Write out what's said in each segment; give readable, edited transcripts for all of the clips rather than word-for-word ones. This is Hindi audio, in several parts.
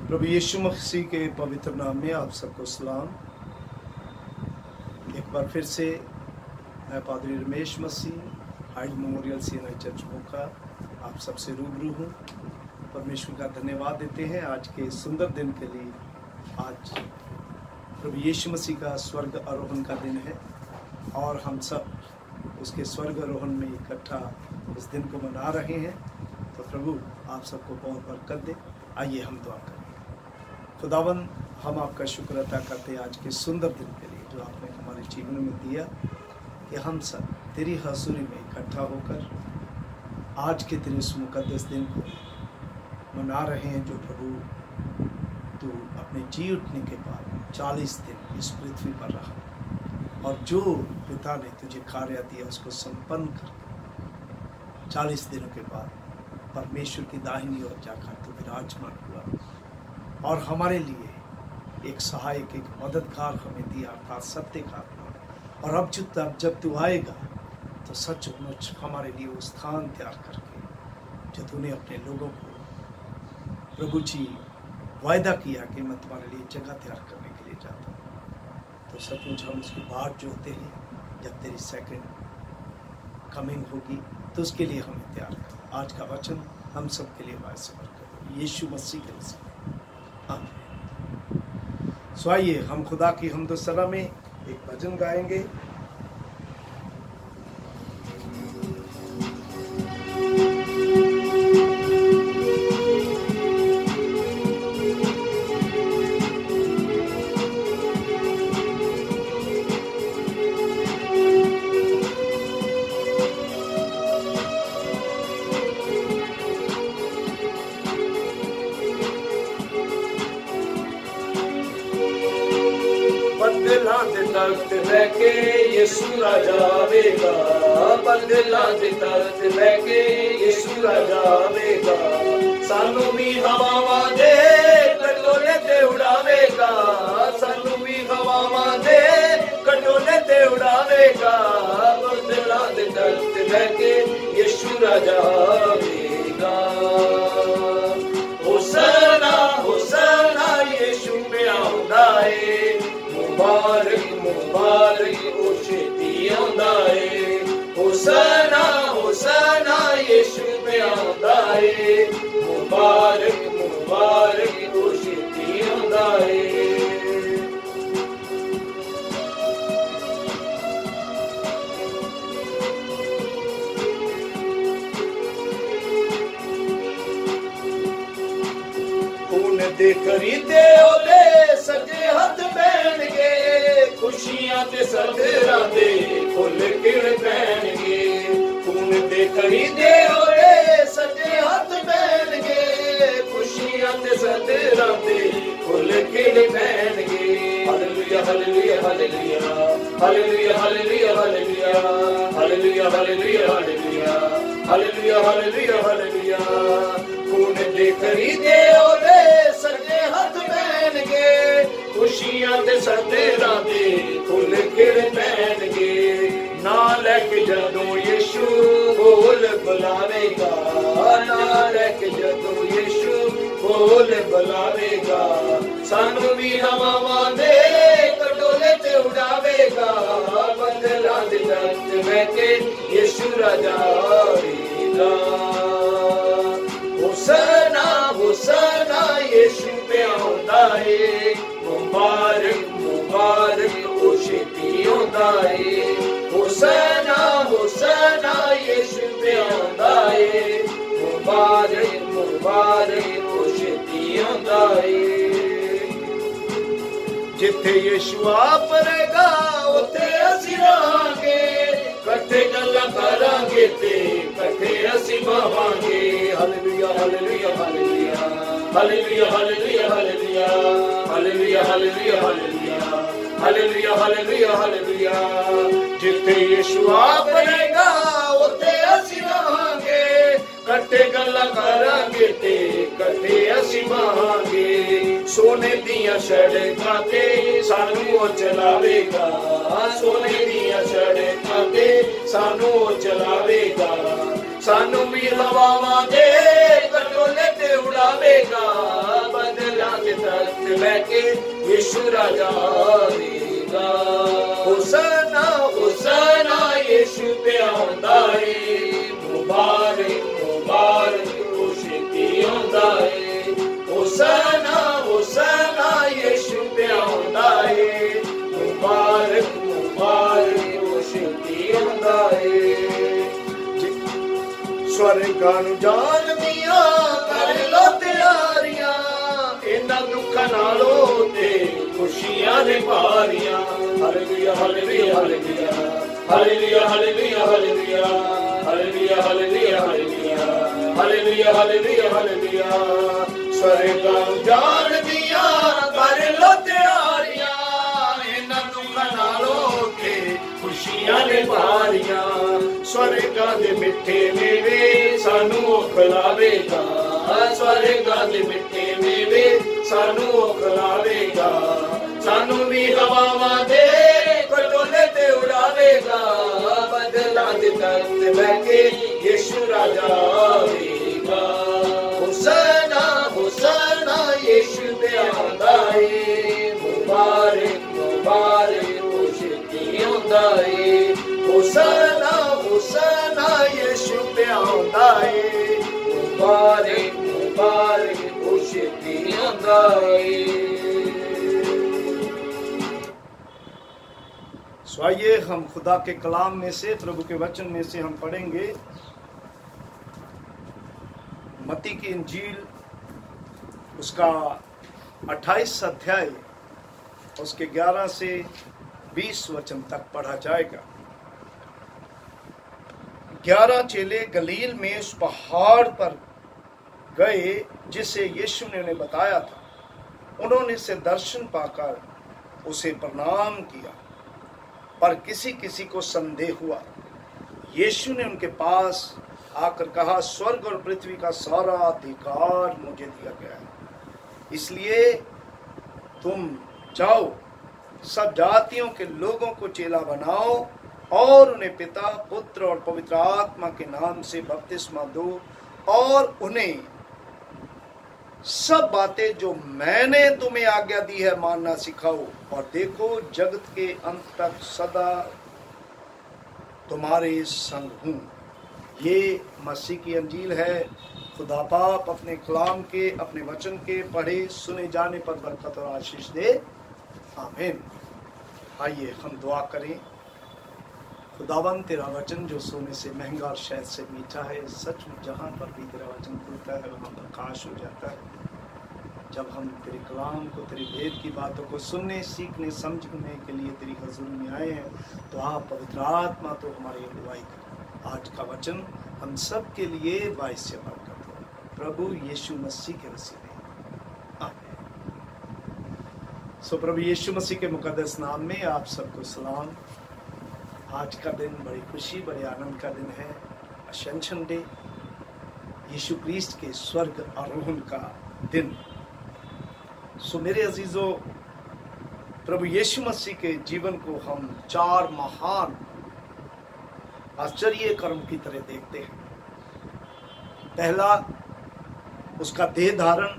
प्रभु यीशु मसीह के पवित्र नाम में आप सबको सलाम। एक बार फिर से मैं पादरी रमेश मसीह हाइड मेमोरियल सीएनआई चर्च मोका आप सबसे रूबरू हूँ। परमेश्वर का धन्यवाद देते हैं आज के सुंदर दिन के लिए। आज प्रभु यीशु मसीह का स्वर्ग आरोहण का दिन है और हम सब उसके स्वर्ग आरोहण में इकट्ठा इस दिन को मना रहे हैं। तो प्रभु आप सबको बहुत बरकत दे। आइए हम दुआ करें। खुदावन, हम आपका शुक्र अदा करते हैं आज के सुंदर दिन के लिए जो आपने हमारे जीवन में दिया कि हम सब तेरी हजूरी में इकट्ठा होकर आज के तेरे इस मुकद्दस दिन को मना रहे हैं जो प्रभु तू अपने जी उठने के बाद 40 दिन इस पृथ्वी पर रहा और जो पिता ने तुझे कार्य दिया उसको संपन्न कर 40 दिनों के बाद परमेश्वर की दाहिनी ओर जाकर तू विराजमान हुआ और हमारे लिए एक सहायक, एक मददगार हमें दिया अर्थात सत्य का आत्मा। और अब जब तू आएगा तो सचमुच हमारे लिए वो स्थान तैयार करके जो तूने अपने लोगों को प्रभु जी वायदा किया कि मैं तुम्हारे लिए जगह तैयार करने के लिए जाता हूँ, तो सचमुच हम उसकी बाट जोते हैं जब तेरी सेकंड कमिंग होगी तो उसके लिए हमें तैयार कर। आज का वचन हम सब के लिए बायस बरकत यीशु मसीह के नसीब। सो आइए हम खुदा की हमद व सना में एक भजन गाएंगे। बदला दे तख्त लेके यीशु राजा आवेगा, बदला दे तख्त लेके यीशु राजा आवेगा। सानू भी हवावां दे कटोले ते उड़ावेगा, सानू भी हवावां दे कटोले ते उड़ावेगा। बदला दे तख्त लेके यीशु राजा आवेगा। होसना होसना यीशु पे आउंदा है, मुबारक मुबारक ओ छेती आउंदा है। होसना होसना यीशु पे आउंदा है, मुबारक मुबारक ओ छेती आउंदा है। खून दे खरीदे ओले सजे हथ पैणगे, खुशियां ते सदरां दे फुल किण पैणगे। खून दे खरीदे ओले सजे हथ पैणगे, खुशियां ते सदरां दे फुल किण पैणगे। Hallelujah hallelujah hallelujah hallelujah hallelujah hallelujah hallelujah hallelujah hallelujah hallelujah hallelujah. खून दे खरीदे ओले सजे हथ पैणगे, खुशियां दे सदरां दे फुल किण पैणगे। ना लैके जदों यीशु बोल बुलावेगा, ना लैके जदों यीशु बोल बुलावेगा। सानू भी हवावां दे कटोले ते उड़ावेगा, बदला दे तख्त लेके यीशु राजा आवेगा। होसना होसना यीशु पे आउंदा है, मुबारक मुबारक ओ छेती आउंदा है। होसना होसना यीशु पे आउंदा है, मुबारक मुबारक ओ छेती आउंदा है। जिथे यीशु आप रहेगा उथे असीं रहांगे, कट्ठे गल्लां करांगे ते कट्ठे असीं बहांगे। Hallelujah hallelujah hallelujah hallelujah hallelujah hallelujah hallelujah hallelujah hallelujah hallelujah hallelujah hallelujah. जिथे यीशु आप रहेगा उथे असीं रहांगे, कट्ठे गल्लां करांगे ते कट्ठे असीं बहांगे। सोने दियां सड़कां ते सानू ओ चलावेगा, सोने दियां सड़कां ते सानू ओ चलावेगा। सानू भी हवावां दे कटोले ते उड़ावेगा, बदला तख्त बैठे यीशु राजा आवेगा। होसना होसना यीशु पे आंदा है, मुबारक मुबारक खुशी आंदा है। होसना होसना यीशु पे आंदा है, मुबारक मुबारक खुशी आंदा है। स्वर्गां नूं जान दियां कर लो तैयारियां, इन्हां दुखां नालों ते खुशियां ने भारियां। Hallelujah hallelujah hallelujah hallelujah hallelujah hallelujah hallelujah hallelujah hallelujah hallelujah hallelujah. स्वर्गां नूं जान दियां कर लो तैयारियां, इन्हां दुखां नालों ते खुशियां ने भारियां। स्वर्गां दे मिठे मेवे सानू खिलावेगा, स्वर्गां दे मिठे मेवे सानू खिलावेगा। सानू भी हवावां दे पटोले ते उड़ावेगा, बदलां दे तख्त बैठे यीशु राजा आवेगा। होसना होसना यीशु पे आंदा है, मुबारक मुबारक खुशी आंदा है। होसना होसना यीशु पे आंदा है, मुबारक मुबारक खुशी आंदा है। सो आइए हम खुदा के कलाम में से, प्रभु के वचन में से हम पढ़ेंगे मत्ती की इंजील, उसका 28 अध्याय, उसके 11 से 20 वचन तक पढ़ा जाएगा। 11 चेले गलील में उस पहाड़ पर गए जिसे यीशु ने उन्हें बताया था। उन्होंने उसे दर्शन पाकर उसे प्रणाम किया, पर किसी किसी को संदेह हुआ। यीशु ने उनके पास आकर कहा, स्वर्ग और पृथ्वी का सारा अधिकार मुझे दिया गया है, इसलिए तुम जाओ, सब जातियों के लोगों को चेला बनाओ और उन्हें पिता पुत्र और पवित्र आत्मा के नाम से बपतिस्मा दो और उन्हें सब बातें जो मैंने तुम्हें आज्ञा दी है मानना सिखाओ, और देखो जगत के अंत तक सदा तुम्हारे संग हूं। ये मसीह की अंजील है। खुदा बाप अपने कलाम के, अपने वचन के पढ़े सुने जाने पर बरकत और आशीष दे, आमीन। आइए हम दुआ करें। खुदावन तेरा वचन जो सोने से महंगा और शहद से मीठा है, सचमुच जहाँ पर भी तेरा वचन खुलता है वहाँ प्रकाश हो जाता है। जब हम तेरे कलाम को, तेरी वेद की बातों को सुनने, सीखने, समझने के लिए तेरी हजूरी में आए हैं, तो आप पवित्र आत्मा तो हमारी अगुवाई करें। आज का वचन हम सब के लिए बाइस बरकत हो, प्रभु यीशु मसीह के वसीले में, आमीन। सो प्रभु यीशु मसीह के मुकद्दस नाम में आप सबको सलाम। आज का दिन बड़ी खुशी, बड़े आनंद का दिन है, असेंशन डे, यीशु क्रिस्ट के स्वर्ग आरोहण का दिन। सो मेरे अजीजों, प्रभु यीशु मसीह के जीवन को हम 4 महान आश्चर्य कर्म की तरह देखते हैं। पहला उसका देह धारण,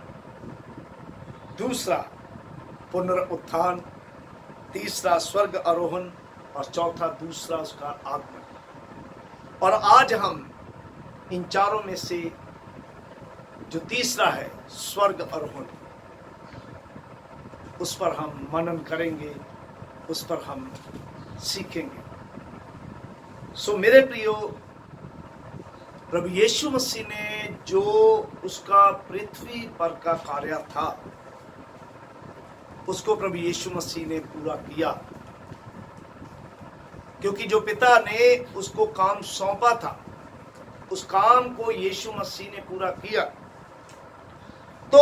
दूसरा पुनरुत्थान, तीसरा स्वर्ग आरोहण और चौथा दूसरा उसका आगमन। और आज हम इन चारों में से जो तीसरा है स्वर्ग आरोहण, उस पर हम मनन करेंगे, उस पर हम सीखेंगे। सो मेरे प्रियो, प्रभु यीशु मसीह ने जो उसका पृथ्वी पर का कार्य था उसको प्रभु यीशु मसीह ने पूरा किया, क्योंकि जो पिता ने उसको काम सौंपा था उस काम को यीशु मसीह ने पूरा किया। तो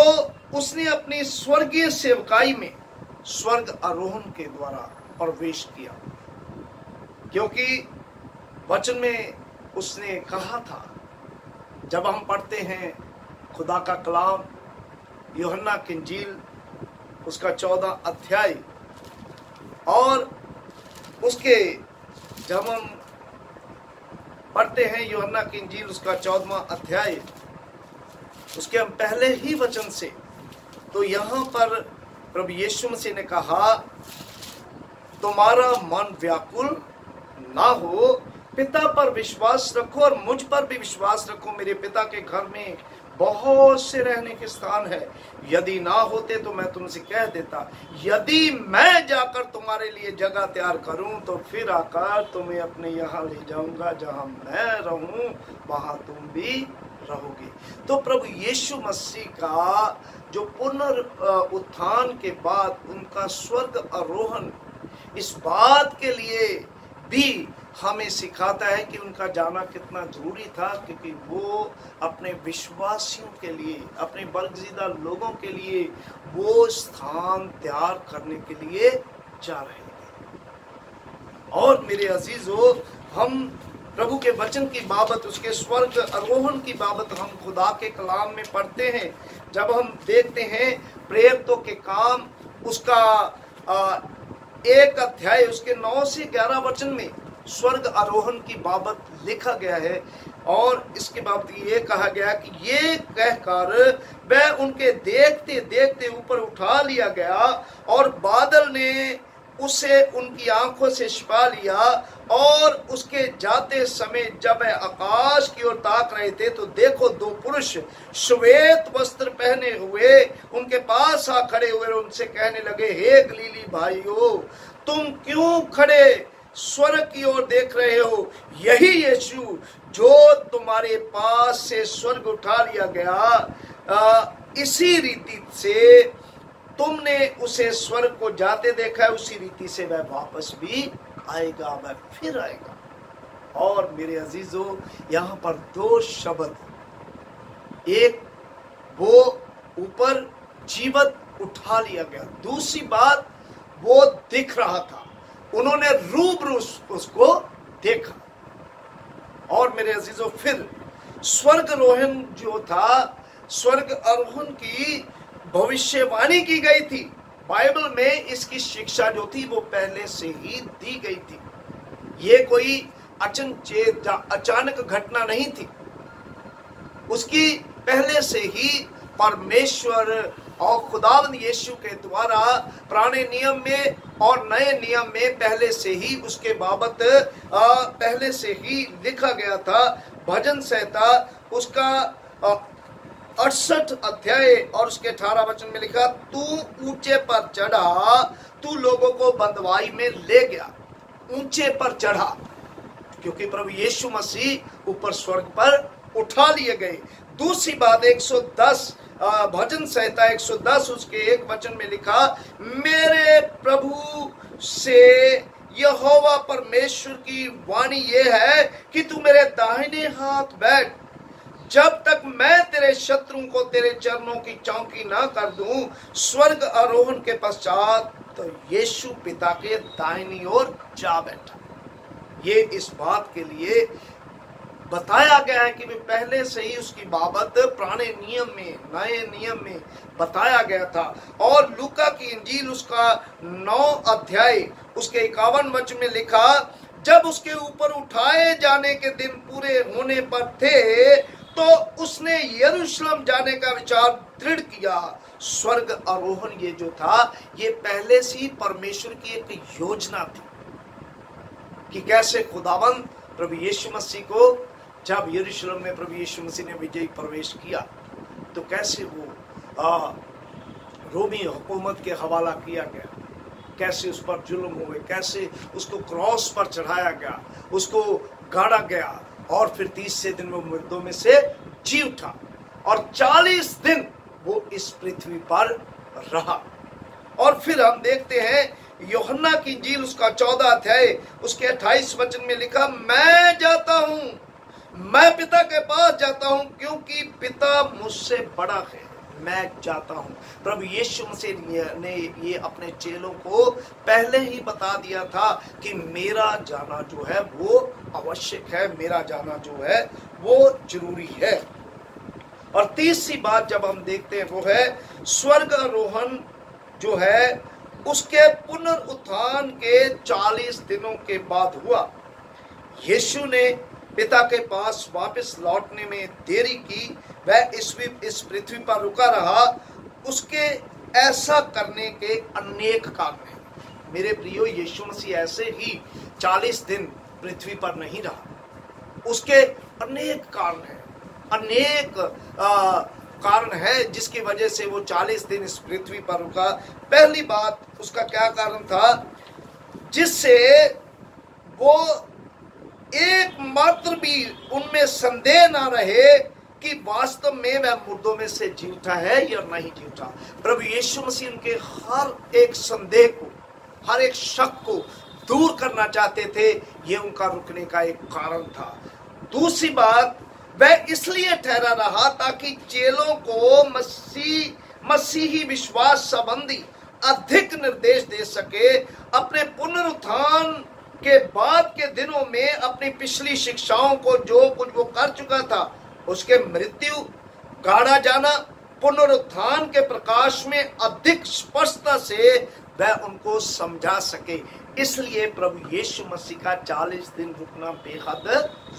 उसने अपनी स्वर्गीय सेवकाई में स्वर्ग आरोहण के द्वारा प्रवेश किया, क्योंकि वचन में उसने कहा था, जब हम पढ़ते हैं खुदा का कलाम यूहन्ना की इंजील उसका 14 अध्याय, और उसके जब हम पढ़ते हैं यूहन्ना की इंजील उसका 14वां अध्याय, उसके हम पहले ही वचन से, तो यहाँ पर प्रभु यीशु मसीह ने कहा, तुम्हारा मन व्याकुल ना हो, पिता पर विश्वास रखो और मुझ पर भी विश्वास रखो। मेरे पिता के घर में बहुत से रहने के स्थान है, यदि ना होते तो मैं तुमसे कह देता। यदि मैं जाकर तुम्हारे लिए जगह तैयार करूं तो फिर आकर तुम्हें अपने यहाँ ले जाऊंगा, जहां मैं रहूं वहां तुम भी रहोगे। तो प्रभु यीशु मसीह का जो पुनरुत्थान के बाद उनका स्वर्ग आरोहण, इस बात के लिए भी हमें सिखाता है कि उनका जाना कितना जरूरी था, क्योंकि वो अपने विश्वासियों के लिए, अपने बरगज़ीदा लोगों के लिए वो स्थान तैयार करने के लिए जा रहे थे। और मेरे अजीजों, हम प्रभु के वचन की बाबत, उसके स्वर्ग आरोहण की बाबत हम खुदा के कलाम में पढ़ते हैं। जब हम देखते हैं प्रेरितों के काम, उसका 1 अध्याय उसके 9 से 11 वचन में स्वर्ग आरोहण की बाबत लिखा गया है। और इसके बाबत ये कहा गया कि ये कहकर वह उनके देखते देखते ऊपर उठा लिया गया और बादल ने उसे उनकी आंखों से छिपा लिया। और उसके जाते समय जब वह आकाश की ओर ताक रहे थे तो देखो 2 पुरुष श्वेत वस्त्र पहने हुए उनके पास आ खड़े हुए और उनसे कहने लगे, हे गलीली भाइयों, तुम क्यों खड़े स्वर्ग की ओर देख रहे हो? यही यीशु जो तुम्हारे पास से स्वर्ग उठा लिया गया, इसी रीति से तुमने उसे स्वर्ग को जाते देखा है, उसी रीति से वह वापस भी आएगा, वह फिर आएगा। और मेरे अजीजों, यहाँ पर 2 शब्द, एक वो ऊपर जीवित उठा लिया गया, दूसरी बात वो दिख रहा था, उन्होंने रूबरू उसको देखा। और मेरे अजीजों, फिर स्वर्ग आरोहण जो था, स्वर्ग आरोहण की भविष्यवाणी की गई थी। बाइबल में इसकी शिक्षा जो थी वो पहले से ही दी गई थी। ये कोई अचानक घटना नहीं थी, उसकी पहले से ही परमेश्वर और खुदावंद यीशु के द्वारा पुराने नियम में और नए नियम में पहले से ही उसके बाबत पहले से ही लिखा गया था। भजन संहिता उसका 68 अध्याय और उसके 18 वचन में लिखा, तू ऊंचे पर चढ़ा, तू लोगों को बंदवाई में ले गया। ऊंचे पर चढ़ा क्योंकि प्रभु यीशु मसीह ऊपर स्वर्ग पर उठा लिए गए। दूसरी बात 110 भजन संहिता 110 उसके 1 वचन में लिखा, मेरे प्रभु से यहोवा परमेश्वर की वाणी ये है कि तू मेरे दाहिने हाथ बैठ, जब तक मैं तेरे शत्रुओं को तेरे चरणों की चौकी ना कर दूं। स्वर्ग आरोहण के पश्चात तो यीशु पिता के दाहिनी ओर जा बैठा। ये इस बात के लिए बताया गया है कि वे पहले से ही उसकी बाबत पुराने नियम में, नए नियम में बताया गया था। और लूका की इंजील उसका 9 अध्याय उसके 51 वचन में लिखा, जब उसके ऊपर उठाए जाने के दिन पूरे होने पर थे तो उसने यरूशलेम जाने का विचार दृढ़ किया। स्वर्ग आरोहण ये जो था, ये पहले से ही परमेश्वर की एक योजना थी कि कैसे खुदावंद प्रभु यीशु मसीह को, जब यरूशलेम में प्रभु यीशु मसीह ने विजयी प्रवेश किया तो कैसे वो रोमी हुकूमत के हवाला किया गया, कैसे उस पर जुल्म हुए, कैसे उसको क्रॉस पर चढ़ाया गया, उसको गाड़ा गया और फिर 30 दिन वो मृतों में से जी उठा और 40 दिन वो इस पृथ्वी पर रहा। और फिर हम देखते हैं यूहन्ना की इंजील उसका 14 अध्याय उसके 28 वचन में लिखा, मैं जाता हूं, मैं पिता के पास जाता हूं क्योंकि पिता मुझसे बड़ा है, मैं जाता हूं। प्रभु यीशु मसीह ने ये अपने चेलों को पहले ही बता दिया था कि मेरा जाना जो है वो आवश्यक है, मेरा जाना जो है वो जरूरी है। और तीसरी बात जब हम देखते हैं वो है स्वर्ग आरोहण जो है उसके पुनरुत्थान के 40 दिनों के बाद हुआ। यीशु ने पिता के पास वापस लौटने में देरी की, वह इस पृथ्वी पर रुका रहा। उसके ऐसा करने के अनेक कारण हैं। मेरे प्रियो, यीशु मसीह ऐसे ही 40 दिन पृथ्वी पर नहीं रहा। उसके अनेक कारण हैं, अनेक कारण है जिसकी वजह से वो 40 दिन इस पृथ्वी पर रुका। पहली बात, उसका क्या कारण था? जिससे वो एक मात्र भी उनमें संदेह ना रहे कि वास्तव में वह मुर्दों में से जी उठा है या नहीं जी उठा। प्रभु यीशु मसीह उनके हर एक संदेह को, हर एक शक को दूर करना चाहते थे। ये उनका रुकने का एक कारण था। दूसरी बात, वह इसलिए ठहरा रहा ताकि चेलों को मसीही विश्वास संबंधी अधिक निर्देश दे सके। अपने पुनरुत्थान के बाद के दिनों में अपनी पिछली शिक्षाओं को, जो कुछ वो कर चुका था, उसके मृत्यु, गाड़ा जाना, पुनरुत्थान के प्रकाश में अधिक स्पष्टता से वह उनको समझा सके। इसलिए प्रभु यीशु मसीह का 40 दिन रुकना बेहद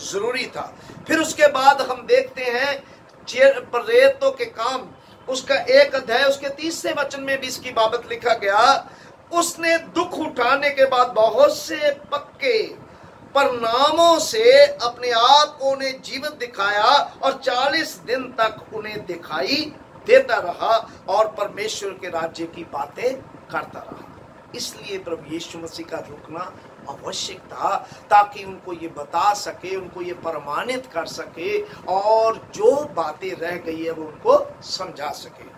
जरूरी था। फिर उसके बाद हम देखते हैं प्रेरितों के काम, उसका 1 अध्याय उसके 30 वचन में भी इसकी बाबत लिखा गया। उसने दुख उठाने के बाद बहुत से पक्के परिणामों से अपने आप को उन्हें जीवित दिखाया और 40 दिन तक उन्हें दिखाई देता रहा और परमेश्वर के राज्य की बातें करता रहा। इसलिए प्रभु यीशु मसीह का रुकना आवश्यक था ताकि उनको ये बता सके, उनको ये प्रमाणित कर सके और जो बातें रह गई है वो उनको समझा सके।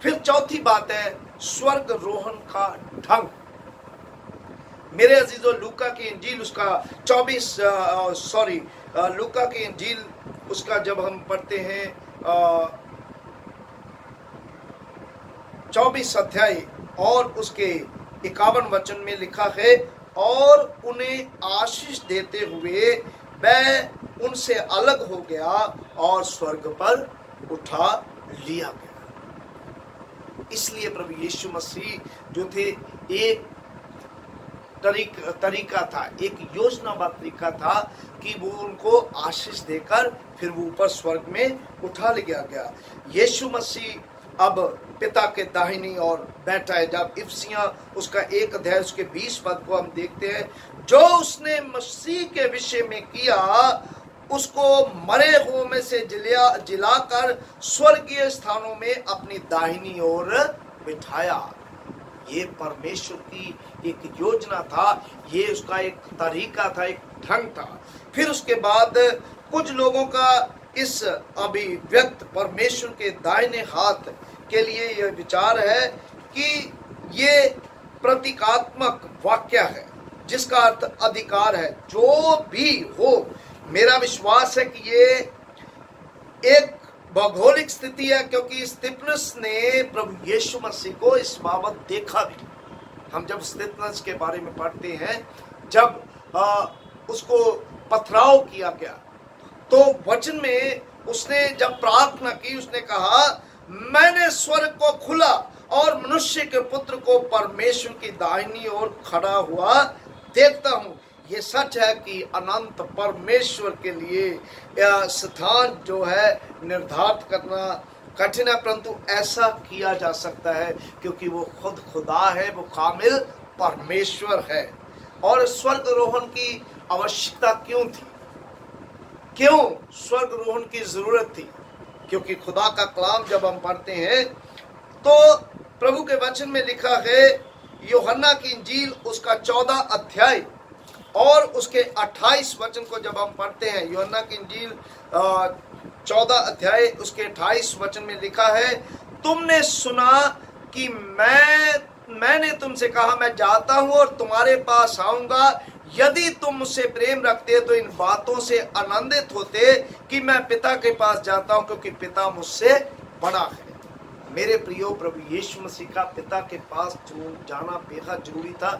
फिर चौथी बात है स्वर्ग रोहन का ढंग। मेरे अजीजों, लूका की इंजील उसका लूका की इंजील उसका जब हम पढ़ते हैं 24 अध्याय और उसके 51 वचन में लिखा है, और उन्हें आशीष देते हुए वह उनसे अलग हो गया और स्वर्ग पर उठा लिया गया। इसलिए प्रभु यीशु मसीह जो थे, एक तरीका था, एक योजनाबद्ध तरीका था कि वो उनको आशीष देकर फिर वो ऊपर स्वर्ग में उठा लिया गया। यीशु मसीह अब पिता के दाहिनी ओर बैठा है। जब इफिसियां उसका 1 अध्याय उसके 20 पद को हम देखते हैं, जो उसने मसीह के विषय में किया उसको मरे हुओं में से जिलाकर स्वर्गीय स्थानों में अपनी दाहिनी ओर बिठाया। ये परमेश्वर की एक योजना था, ये उसका एक तरीका था, एक ढंग था। फिर उसके बाद कुछ लोगों का इस अभिव्यक्त परमेश्वर के दाहिने हाथ के लिए यह विचार है कि ये प्रतीकात्मक वाक्य है जिसका अर्थ अधिकार है। जो भी हो, मेरा विश्वास है कि ये एक भौगोलिक स्थिति है, क्योंकि स्तिफनस ने प्रभु यीशु मसीह को इस बाबत देखा भी। हम जब स्तिफनस के बारे में पढ़ते हैं, जब उसको पथराव किया गया तो वचन में उसने जब प्रार्थना की, उसने कहा, मैंने स्वर्ग को खुला और मनुष्य के पुत्र को परमेश्वर की दाहिनी ओर खड़ा हुआ देखता हूँ। ये सच है कि अनंत परमेश्वर के लिए स्थान जो है निर्धारित करना कठिन है, परंतु ऐसा किया जा सकता है क्योंकि वो खुद खुदा है, वो कामिल परमेश्वर है। और स्वर्गरोहण की आवश्यकता क्यों थी? क्यों स्वर्गरोहण की जरूरत थी? क्योंकि खुदा का कलाम जब हम पढ़ते हैं तो प्रभु के वचन में लिखा है, यूहन्ना की इंजील उसका 14 अध्याय और उसके 28 वचन को जब हम पढ़ते हैं, यूहन्ना की इंजील 14 अध्याय उसके 28 वचन में लिखा है, तुमने सुना कि मैंने तुमसे कहा, मैं जाता हूं और तुम्हारे पास आऊंगा। यदि तुम मुझसे प्रेम रखते तो इन बातों से आनंदित होते कि मैं पिता के पास जाता हूं, क्योंकि पिता मुझसे बड़ा है। मेरे प्रियो, प्रभु यीशु मसीह का पिता के पास जाना बेहद जरूरी था।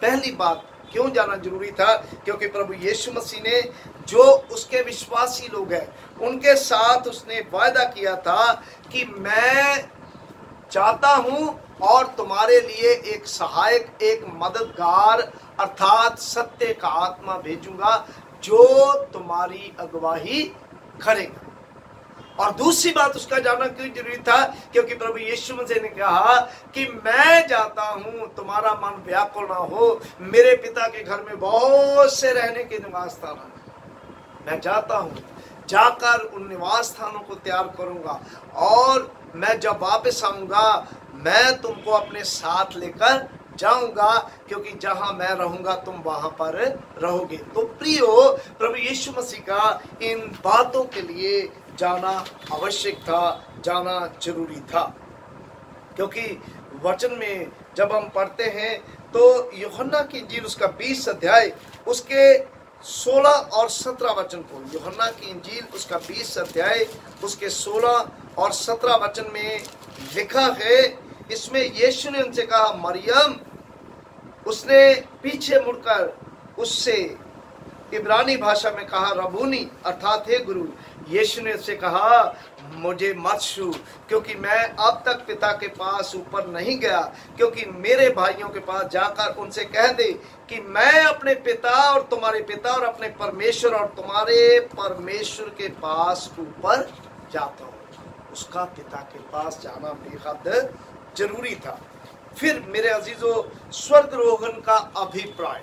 पहली बात, क्यों जाना जरूरी था? क्योंकि प्रभु यीशु मसीह ने जो उसके विश्वासी लोग हैं उनके साथ उसने वायदा किया था कि मैं चाहता हूं और तुम्हारे लिए एक सहायक, एक मददगार अर्थात सत्य का आत्मा भेजूंगा जो तुम्हारी अगुवाई करेगा। और दूसरी बात, उसका जाना क्यों जरूरी था? क्योंकि प्रभु यीशु मसीह ने कहा कि मैं जाता हूं, तुम्हारा मन व्याकुल ना हो, मेरे पिता के घर में बहुत से रहने के निवास स्थान हैं। मैं जाता हूं, जाकर उन निवास स्थानों को तैयार करूंगा, और मैं जब वापस आऊंगा मैं तुमको अपने साथ लेकर जाऊंगा, क्योंकि जहां मैं रहूंगा तुम वहां पर रहोगे। तो प्रियो, प्रभु यीशु मसीह का इन बातों के लिए जाना आवश्यक था, जाना जरूरी था। क्योंकि वचन में जब हम पढ़ते हैं तो यूहन्ना की इंजील उसका 20 अध्याय उसके 16 और 17 वचन को, यूहन्ना की इंजील उसका 20 अध्याय उसके 16 और 17 वचन में लिखा है। इसमें यीशु ने उनसे कहा मरियम। उसने पीछे मुड़कर उससे इब्रानी भाषा में कहा रबूनी, अर्थात हे गुरु। यीशु ने उससे कहा मुझे मत छू, क्योंकि मैं अब तक पिता के पास ऊपर नहीं गया, क्योंकि मेरे भाइयों के पास जाकर उनसे कह दे कि मैं अपने पिता और तुम्हारे पिता और अपने परमेश्वर और तुम्हारे परमेश्वर के पास ऊपर जाता हूँ। उसका पिता के पास जाना बेहद जरूरी था। फिर मेरे अजीजों, स्वर्गरोहण का अभिप्राय,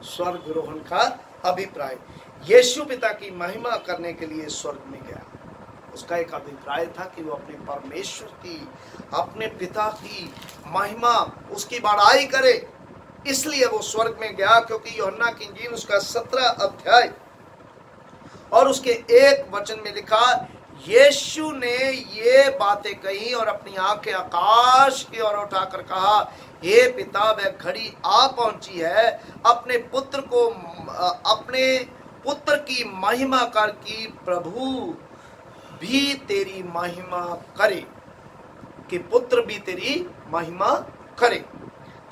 स्वर्गरोहण का अभिप्राय, यीशु पिता की महिमा करने के लिए स्वर्ग में गया। उसका एक अभिप्राय था कि वो अपने परमेश्वर की, अपने पिता की महिमा, उसकी बड़ाई करे, इसलिए वो स्वर्ग में गया। क्योंकि यूहन्ना की इंजील उसका 17 अध्याय और उसके 1 वचन में लिखा, यीशु ने ये बातें कही और अपनी आंखें आकाश की ओर उठाकर कहा, हे पिता, वह घड़ी आ पहुंची है, अपने पुत्र की महिमा कर कि प्रभु भी तेरी महिमा करे, कि पुत्र भी तेरी महिमा करे।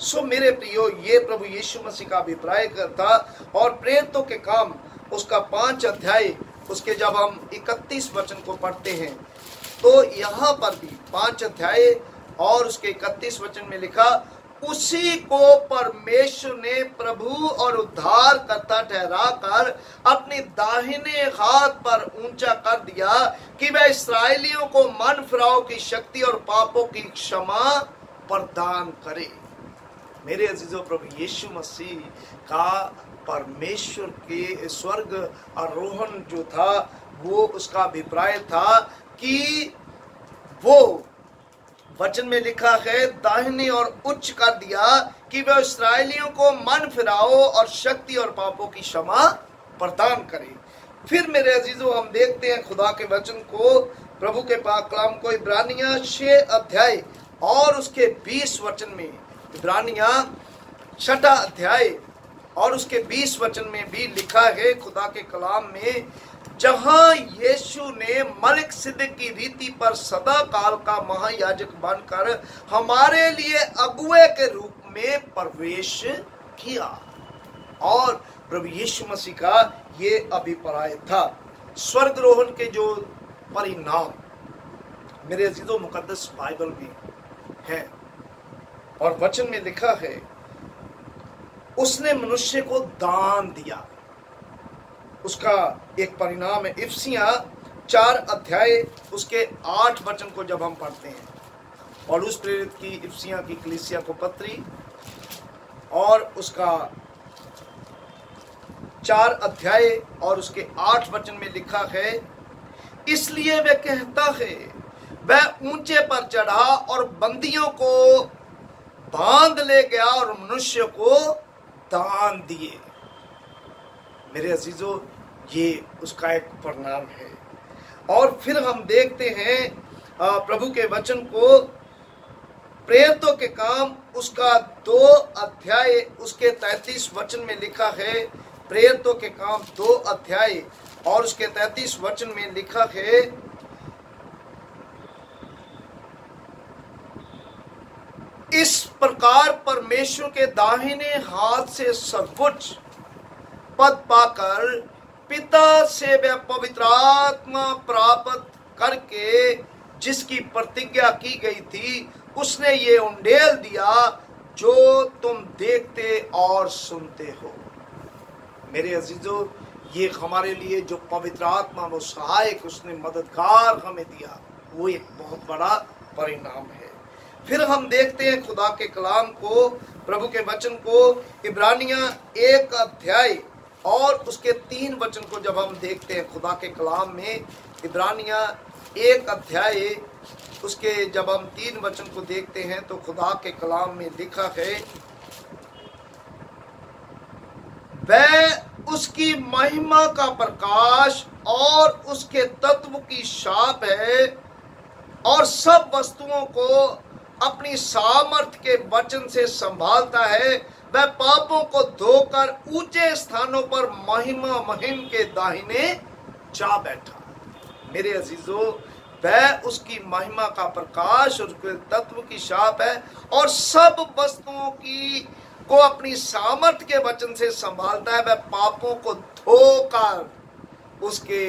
सो मेरे प्रियो, ये प्रभु यीशु मसीह का अभिप्राय था। और प्रेरितों के काम उसका 5 अध्याय उसके जब हम 31 वचन को पढ़ते हैं तो यहाँ पर भी 5 अध्याय और उसके 31 वचन में लिखा, उसी को परमेश्वर ने प्रभु और उद्धार करता ठहरा कर अपने दाहिने हाथ पर ऊंचा कर दिया, कि वह इस्राएलियों को मन फिराव की शक्ति और पापों की क्षमा प्रदान करे। मेरे अजीजों, प्रभु यीशु मसीह का परमेश्वर के स्वर्ग आरोहण जो था वो उसका अभिप्राय था कि वो वचन में लिखा है दाहिने और उच्च कर दिया कि वह इस्राएलियों को मन फिराओ और शक्ति और पापों की क्षमा प्रदान करे। फिर मेरे अजीजों, हम देखते हैं खुदा के वचन को, प्रभु के पाक कलाम को इब्रानियां 6 अध्याय और उसके 20 वचन में, इब्रानियां 6 अध्याय और उसके 20 वचन में भी लिखा है खुदा के कलाम में, जहां यीशु ने मलिक सिद्दीक की रीति पर सदा काल का महायाजक बनकर हमारे लिए अगुवे के रूप में प्रवेश किया। और प्रभु यीशु मसीह का ये अभिप्राय था। स्वर्गरोहण के जो परिणाम मेरे अजीजों मुकद्दस बाइबल में है और वचन में लिखा है, उसने मनुष्य को दान दिया। उसका एक परिणाम है। इफिसियां 4 अध्याय उसके 8 वचन को जब हम पढ़ते हैं, और उस प्रेरित की इफिसियां की कलीसिया को पत्री और उसका 4 अध्याय और उसके 8 वचन में लिखा है, इसलिए वह कहता है, वह ऊंचे पर चढ़ा और बंदियों को बांध ले गया और मनुष्य को दान दिए। मेरे अजीजों, ये उसका एक परिणाम है। और फिर हम देखते हैं प्रभु के वचन को, प्रेरितों के काम उसका 2 अध्याय उसके 33 वचन में लिखा है। प्रेरितों के काम 2 अध्याय और उसके 33 वचन में लिखा है, इस प्रकार परमेश्वर के दाहिने हाथ से सर्वोच्च पद पाकर पिता से वह पवित्र आत्मा प्राप्त करके जिसकी प्रतिज्ञा की गई थी, उसने ये उंडेल दिया जो तुम देखते और सुनते हो। मेरे अजीजों, ये हमारे लिए जो पवित्र आत्मा वो सहायक उसने मददगार हमें दिया, वो एक बहुत बड़ा परिणाम है। फिर हम देखते हैं खुदा के कलाम को, प्रभु के वचन को, इब्रानियां 1 अध्याय और उसके 3 वचन को जब हम देखते हैं खुदा के कलाम में, इब्रानियां 1 अध्याय उसके जब हम 3 वचन को देखते हैं तो खुदा के कलाम में लिखा है, वह उसकी महिमा का प्रकाश और उसके तत्व की छाप है और सब वस्तुओं को अपनी सामर्थ के वचन से संभालता है। वह पापों को धोकर ऊंचे स्थानों पर महिमा महिम के दाहिने जा बैठा। मेरे अजीजों, वह उसकी महिमा का प्रकाश और उसके तत्व की छाप है और सब वस्तुओं को अपनी सामर्थ के वचन से संभालता है। वह पापों को धोकर उसके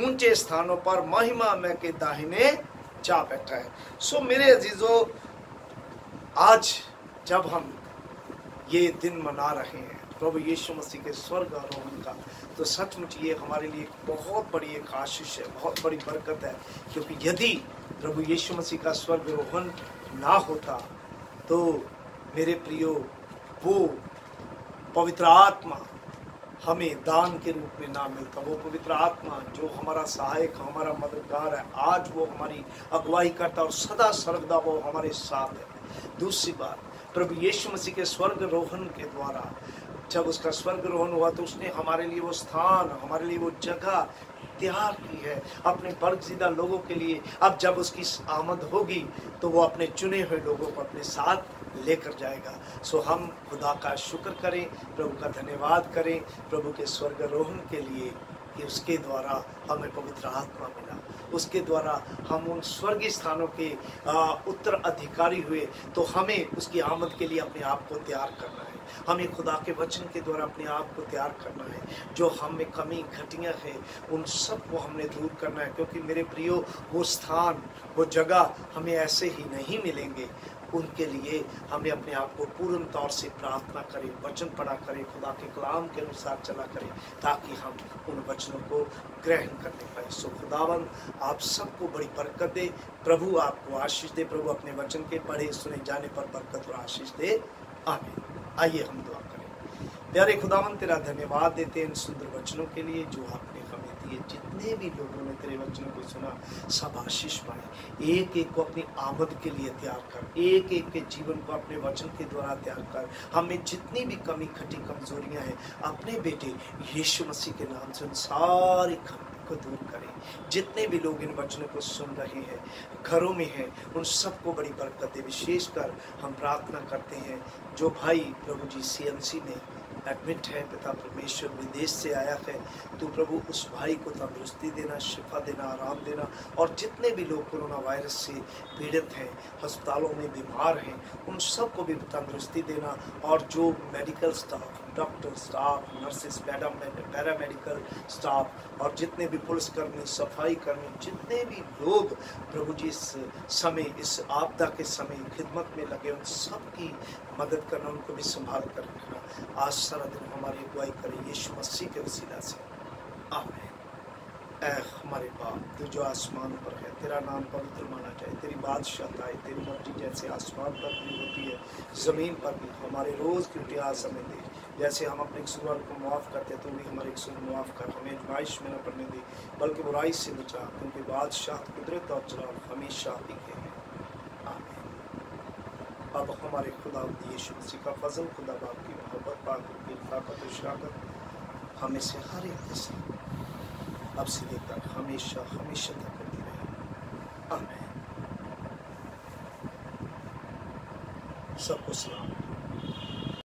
ऊंचे स्थानों पर महिमा में के दाहिने जा बैठा है। सो मेरे अजीजों, आज जब हम ये दिन मना रहे हैं प्रभु यीशु मसीह के स्वर्ग आरोहण का, तो सचमुच ये हमारे लिए बहुत बड़ी एक आशीष है, बहुत बड़ी बरकत है। क्योंकि यदि प्रभु यीशु मसीह का स्वर्ग आरोहण ना होता तो मेरे प्रियो, वो पवित्र आत्मा हमें दान के रूप में ना मिलता। वो पवित्र आत्मा जो हमारा सहायक, हमारा मददगार है, आज वो हमारी अगुवाई करता और सदा सर्वदा वो हमारे साथ है। दूसरी बात, प्रभु यीशु मसीह के स्वर्गारोहण के द्वारा जब उसका स्वर्गारोहण हुआ तो उसने हमारे लिए वो स्थान, हमारे लिए वो जगह तैयार की है अपने बरगज़िदा लोगों के लिए। अब जब उसकी आमद होगी तो वो अपने चुने हुए लोगों को अपने साथ लेकर जाएगा। सो हम खुदा का शुक्र करें, प्रभु का धन्यवाद करें प्रभु के स्वर्गारोहण के लिए कि उसके द्वारा हमें पवित्र आत्मा मिला, उसके द्वारा हम उन स्वर्गीय स्थानों के उत्तराधिकारी हुए। तो हमें उसकी आमद के लिए अपने आप को तैयार करना है, हमें खुदा के वचन के द्वारा अपने आप को तैयार करना है। जो हम में कमी घटियाँ हैं उन सब को हमने दूर करना है। क्योंकि मेरे प्रियो, वो स्थान, वो जगह हमें ऐसे ही नहीं मिलेंगे। उनके लिए हमें अपने आप को पूर्ण तौर से प्रार्थना करें, वचन पढ़ा करें, खुदा के कलाम के अनुसार चला करें, ताकि हम उन वचनों को ग्रहण करने पाए। सो खुदावन आप सबको बड़ी बरकत दे, प्रभु आपको आशीष दे, प्रभु अपने वचन के पढ़े सुने जाने पर बरकत और आशीष दे। आमीन। आइए हम दुआ करें। प्यारे खुदावन, तेरा धन्यवाद देते हैं इन सुंदर वचनों के लिए जो आपने हमें दिए। जितने भी लोगों ने तेरे वचनों को सुना सब आशीष पाए। एक एक को अपनी आमद के लिए तैयार कर, एक एक के जीवन को अपने वचन के द्वारा तैयार कर। हमें जितनी भी कमी खटी कमजोरियां हैं अपने बेटे यीशु मसीह के नाम से उन सारी को दूर करें। जितने भी लोग इन वचनों को सुन रहे हैं, घरों में हैं, उन सबको बड़ी बरकत दे। विशेषकर हम प्रार्थना करते हैं जो भाई प्रभु जी CMC में एडमिट है, पिता परमेश्वर विदेश से आया है, तो प्रभु उस भाई को तंदुरुस्ती देना, शिफा देना, आराम देना। और जितने भी लोग कोरोना वायरस से पीड़ित हैं, अस्पतालों में बीमार हैं, उन सबको भी तंदुरुस्ती देना। और जो medical staff, doctor staff, nurses, paramedical staff और जितने भी पुलिसकर्मी, सफाई कर्मी, जितने भी लोग प्रभु जी इस समय, इस आपदा के समय खिदमत में लगे, उन सब की मदद करना, उनको भी संभाल कर रखना। आज सारा दिन हमारी अगुवाई करें यीशु मसीह के वसीला से। आमीन। ऐ हमारे बाप, तू जो आसमान पर है, तेरा नाम पवित्र माना जाए, तेरी बादशाह आए, तेरी मर्जी जैसे आसमान पर भी होती है ज़मीन पर भी। हमारे रोज़ की रोटी आज हमें दे, जैसे हम अपने कसूर को माफ़ करते तो भी हमारे कसूर माफ़ कर। हमें आजमाइश में न पड़ने दे बल्कि बुराई से बचा, क्योंकि बादशाह, कुदरत और जलाल हमेशा ही के हैं। आमीन। अब हमारे खुदा यीशु मसीह का फजल, खुदा बाप की मोहब्बत, पाक की ताकत और शराकत हमें से हर एक के साथ अब से लेकर हमेशा हमेशा तक करती रहे। आमीन। सबको सलाम।